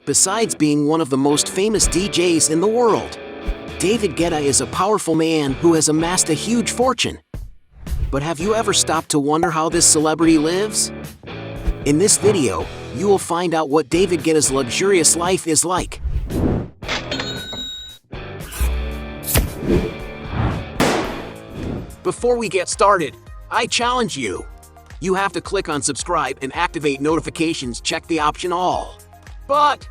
besides being one of the most famous DJs in the world. David Guetta is a powerful man who has amassed a huge fortune. But have you ever stopped to wonder how this celebrity lives? In this video, you will find out what David Guetta's luxurious life is like. Before we get started, I challenge you. You have to click on subscribe and activate notifications, check the option all. But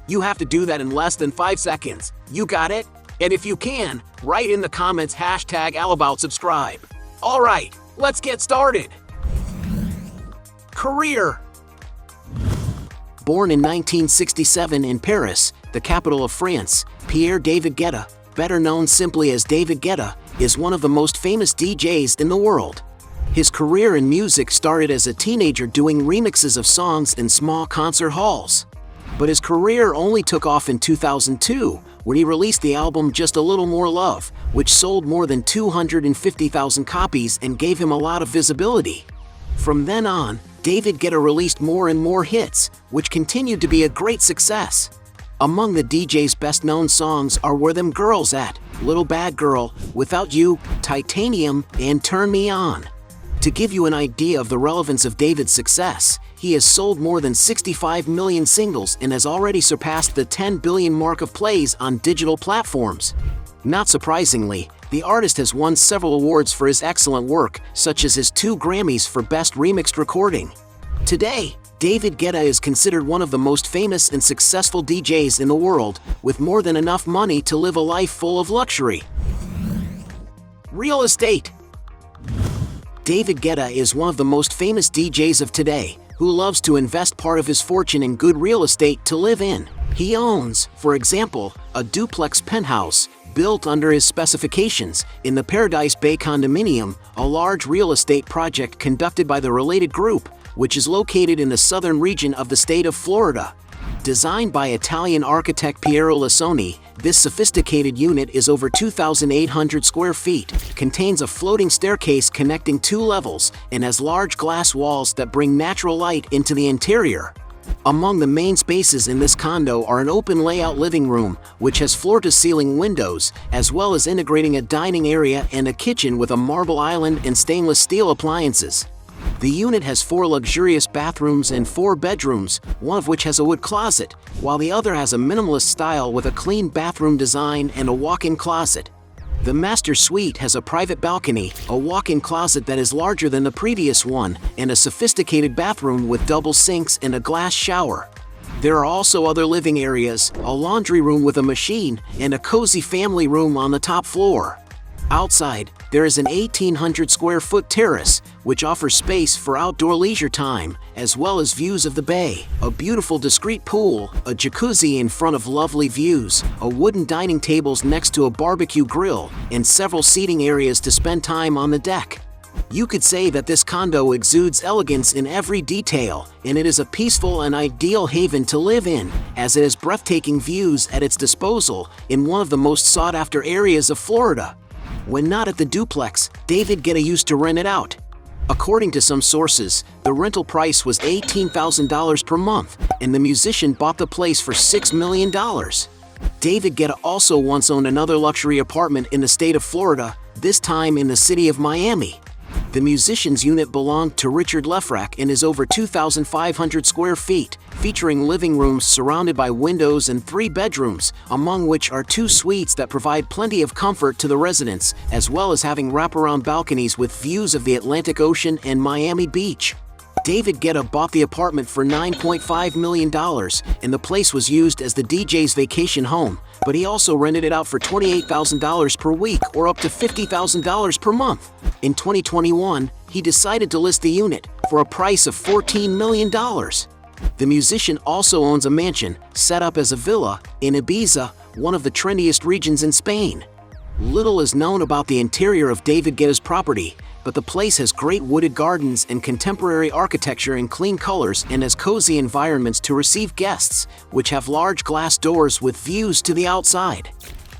you have to do that in less than 5 seconds. You got it? And if you can, write in the comments #allaboutSubscribe. Alright, let's get started. Career. Born in 1967 in Paris, the capital of France, Pierre David Guetta, better known simply as David Guetta, is one of the most famous DJs in the world. His career in music started as a teenager doing remixes of songs in small concert halls. But his career only took off in 2002, when he released the album Just a Little More Love, which sold more than 250,000 copies and gave him a lot of visibility. From then on, David Guetta released more and more hits, which continued to be a great success. Among the DJ's best-known songs are Where Them Girls At, Little Bad Girl, Without You, Titanium, and Turn Me On. To give you an idea of the relevance of David's success, he has sold more than 65 million singles and has already surpassed the 10 billion mark of plays on digital platforms. Not surprisingly, the artist has won several awards for his excellent work, such as his 2 Grammys for Best Remixed Recording. Today, David Guetta is considered one of the most famous and successful DJs in the world, with more than enough money to live a life full of luxury. Real estate. David Guetta is one of the most famous DJs of today, who loves to invest part of his fortune in good real estate to live in. He owns, for example, a duplex penthouse, built under his specifications, in the Paradise Bay condominium, a large real estate project conducted by the Related Group, which is located in the southern region of the state of Florida. Designed by Italian architect Piero Lissoni, this sophisticated unit is over 2,800 square feet, contains a floating staircase connecting 2 levels, and has large glass walls that bring natural light into the interior. Among the main spaces in this condo are an open layout living room, which has floor-to-ceiling windows, as well as integrating a dining area and a kitchen with a marble island and stainless steel appliances. The unit has 4 luxurious bathrooms and 4 bedrooms, one of which has a wood closet, while the other has a minimalist style with a clean bathroom design and a walk-in closet. The master suite has a private balcony, a walk-in closet that is larger than the previous one, and a sophisticated bathroom with double sinks and a glass shower. There are also other living areas, a laundry room with a machine, and a cozy family room on the top floor. Outside, there is an 1,800 square foot terrace, which offers space for outdoor leisure time, as well as views of the bay, a beautiful discreet pool, a jacuzzi in front of lovely views, a wooden dining tables next to a barbecue grill, and several seating areas to spend time on the deck. You could say that this condo exudes elegance in every detail, and it is a peaceful and ideal haven to live in, as it has breathtaking views at its disposal in one of the most sought-after areas of Florida. When not at the duplex, David Guetta used to rent it out. According to some sources, the rental price was $18,000 per month, and the musician bought the place for $6 million. David Guetta also once owned another luxury apartment in the state of Florida, this time in the city of Miami. The musician's unit belonged to Richard Lefrak and is over 2,500 square feet, featuring living rooms surrounded by windows and 3 bedrooms, among which are 2 suites that provide plenty of comfort to the residents, as well as having wraparound balconies with views of the Atlantic Ocean and Miami Beach. David Guetta bought the apartment for $9.5 million, and the place was used as the DJ's vacation home, but he also rented it out for $28,000 per week or up to $50,000 per month. In 2021, he decided to list the unit for a price of $14 million. The musician also owns a mansion, set up as a villa, in Ibiza, one of the trendiest regions in Spain. Little is known about the interior of David Guetta's property, but the place has great wooded gardens and contemporary architecture in clean colors and has cozy environments to receive guests, which have large glass doors with views to the outside.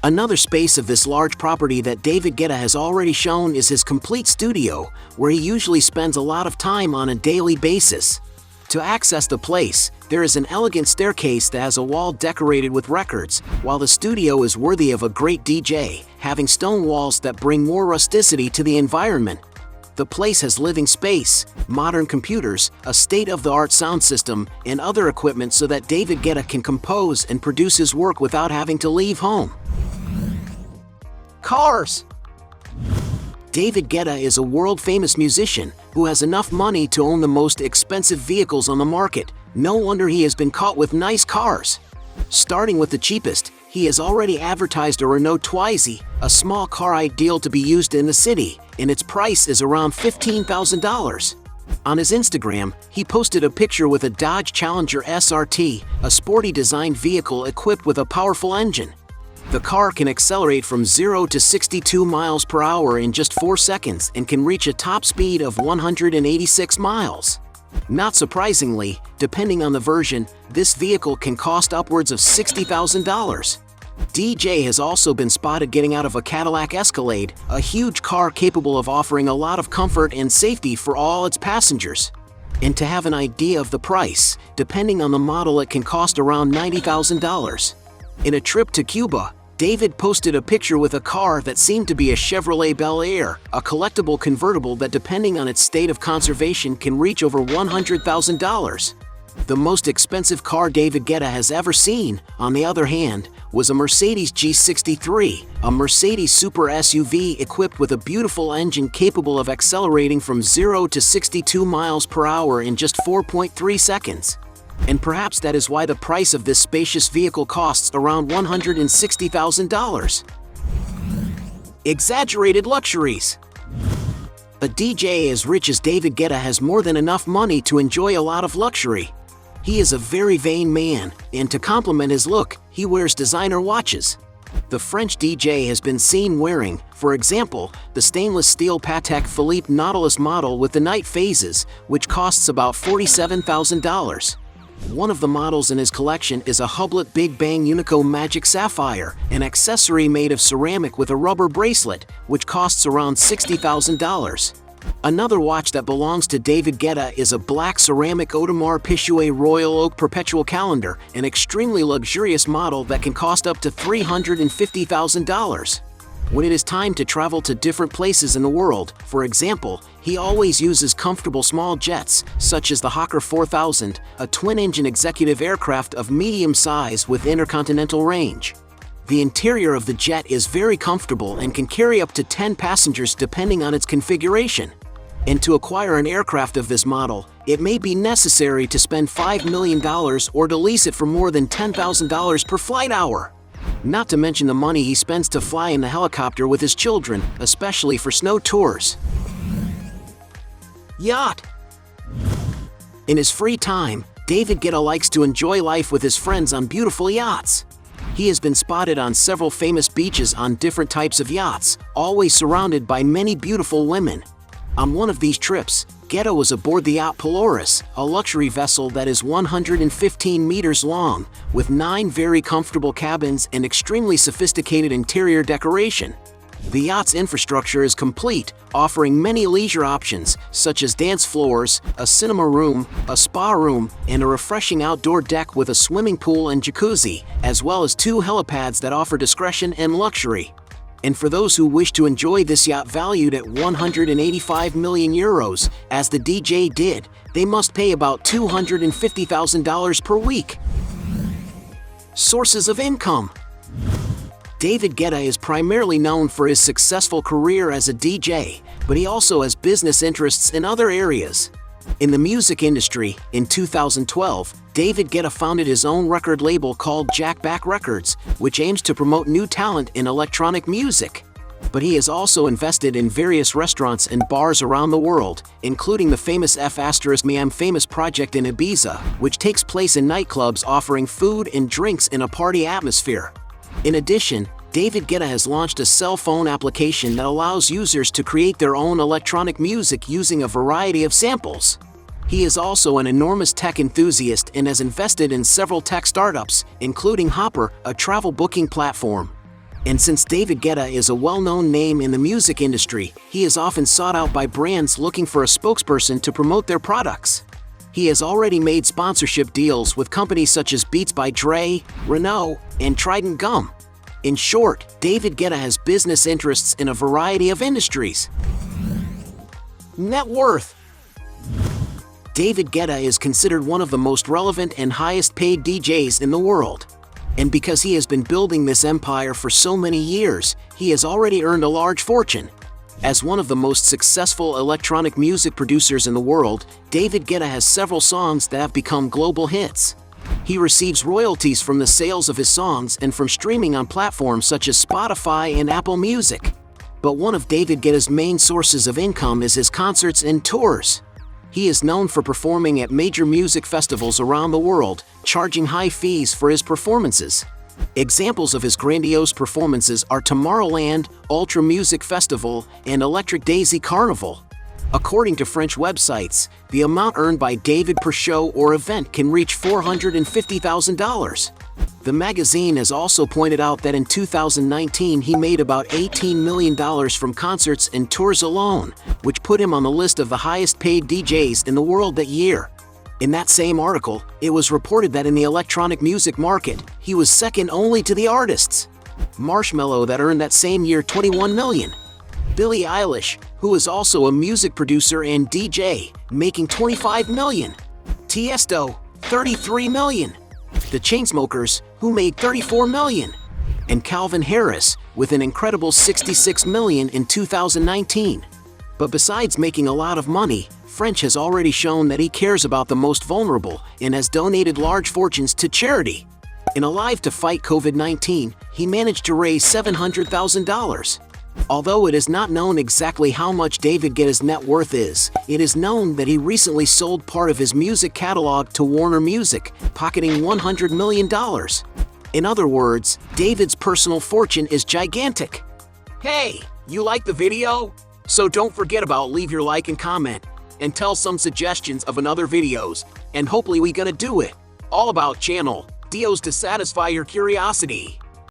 Another space of this large property that David Guetta has already shown is his complete studio, where he usually spends a lot of time on a daily basis. To access the place, there is an elegant staircase that has a wall decorated with records, while the studio is worthy of a great DJ, having stone walls that bring more rusticity to the environment. The place has living space, modern computers, a state-of-the-art sound system, and other equipment so that David Guetta can compose and produce his work without having to leave home. Cars. David Guetta is a world-famous musician who has enough money to own the most expensive vehicles on the market. No wonder he has been caught with nice cars. Starting with the cheapest, he has already advertised a Renault Twizy, a small car ideal to be used in the city, and its price is around $15,000. On his Instagram, he posted a picture with a Dodge Challenger SRT, a sporty designed vehicle equipped with a powerful engine. The car can accelerate from 0 to 62 miles per hour in just 4 seconds and can reach a top speed of 186 miles. Not surprisingly, depending on the version, this vehicle can cost upwards of $60,000. DJ has also been spotted getting out of a Cadillac Escalade, a huge car capable of offering a lot of comfort and safety for all its passengers. And to have an idea of the price, depending on the model, it can cost around $90,000. In a trip to Cuba, David posted a picture with a car that seemed to be a Chevrolet Bel Air, a collectible convertible that, depending on its state of conservation, can reach over $100,000. The most expensive car David Guetta has ever seen, on the other hand, was a Mercedes G63, a Mercedes super SUV equipped with a beautiful engine capable of accelerating from 0 to 62 miles per hour in just 4.3 seconds. And perhaps that is why the price of this spacious vehicle costs around $160,000. Exaggerated luxuries. A DJ as rich as David Guetta has more than enough money to enjoy a lot of luxury. He is a very vain man, and to complement his look, he wears designer watches. The French DJ has been seen wearing, for example, the stainless steel Patek Philippe Nautilus model with the night phases, which costs about $47,000. One of the models in his collection is a Hublot Big Bang Unico Magic Sapphire, an accessory made of ceramic with a rubber bracelet, which costs around $60,000. Another watch that belongs to David Guetta is a black ceramic Audemars Piguet Royal Oak Perpetual Calendar, an extremely luxurious model that can cost up to $350,000. When it is time to travel to different places in the world, for example, he always uses comfortable small jets, such as the Hawker 4000, a twin-engine executive aircraft of medium size with intercontinental range. The interior of the jet is very comfortable and can carry up to 10 passengers depending on its configuration. And to acquire an aircraft of this model, it may be necessary to spend $5 million or to lease it for more than $10,000 per flight hour. Not to mention the money he spends to fly in the helicopter with his children, especially for snow tours. Yacht. In his free time, David Guetta likes to enjoy life with his friends on beautiful yachts. He has been spotted on several famous beaches on different types of yachts, always surrounded by many beautiful women. On one of these trips, Guetta was aboard the Yacht Polaris, a luxury vessel that is 115 meters long, with 9 very comfortable cabins and extremely sophisticated interior decoration. The yacht's infrastructure is complete, offering many leisure options, such as dance floors, a cinema room, a spa room, and a refreshing outdoor deck with a swimming pool and jacuzzi, as well as 2 helipads that offer discretion and luxury. And for those who wish to enjoy this yacht valued at 185 million euros, as the DJ did, they must pay about $250,000 per week. Sources of income. David Guetta is primarily known for his successful career as a DJ, but he also has business interests in other areas. In the music industry, in 2012, David Guetta founded his own record label called Jack Back Records, which aims to promote new talent in electronic music. But he has also invested in various restaurants and bars around the world, including the famous F***miam famous project in Ibiza, which takes place in nightclubs offering food and drinks in a party atmosphere. In addition, David Guetta has launched a cell phone application that allows users to create their own electronic music using a variety of samples. He is also an enormous tech enthusiast and has invested in several tech startups, including Hopper, a travel booking platform. And since David Guetta is a well-known name in the music industry, he is often sought out by brands looking for a spokesperson to promote their products. He has already made sponsorship deals with companies such as Beats by Dre, Renault, and Trident Gum. In short, David Guetta has business interests in a variety of industries. Net worth. David Guetta is considered one of the most relevant and highest-paid DJs in the world. And because he has been building this empire for so many years, he has already earned a large fortune. As one of the most successful electronic music producers in the world, David Guetta has several songs that have become global hits. He receives royalties from the sales of his songs and from streaming on platforms such as Spotify and Apple Music. But one of David Guetta's main sources of income is his concerts and tours. He is known for performing at major music festivals around the world, charging high fees for his performances. Examples of his grandiose performances are Tomorrowland, Ultra Music Festival, and Electric Daisy Carnival. According to French websites, the amount earned by David per show or event can reach $450,000. The magazine has also pointed out that in 2019 he made about $18 million from concerts and tours alone, which put him on the list of the highest-paid DJs in the world that year. In that same article, it was reported that in the electronic music market, he was second only to the artists Marshmello that earned that same year $21 million. Billie Eilish, who is also a music producer and DJ, making $25 million. Tiesto, $33 million. The Chainsmokers, who made $34 million. And Calvin Harris, with an incredible $66 million in 2019. But besides making a lot of money, French has already shown that he cares about the most vulnerable and has donated large fortunes to charity. In Alive to Fight COVID-19, he managed to raise $700,000. Although it is not known exactly how much David Guetta's net worth is, it is known that he recently sold part of his music catalog to Warner Music, pocketing $100 million. In other words, David's personal fortune is gigantic. Hey, you like the video? So don't forget about leave your like and comment, and tell some suggestions of another videos, and hopefully we gonna do it. All about channel, deals to satisfy your curiosity.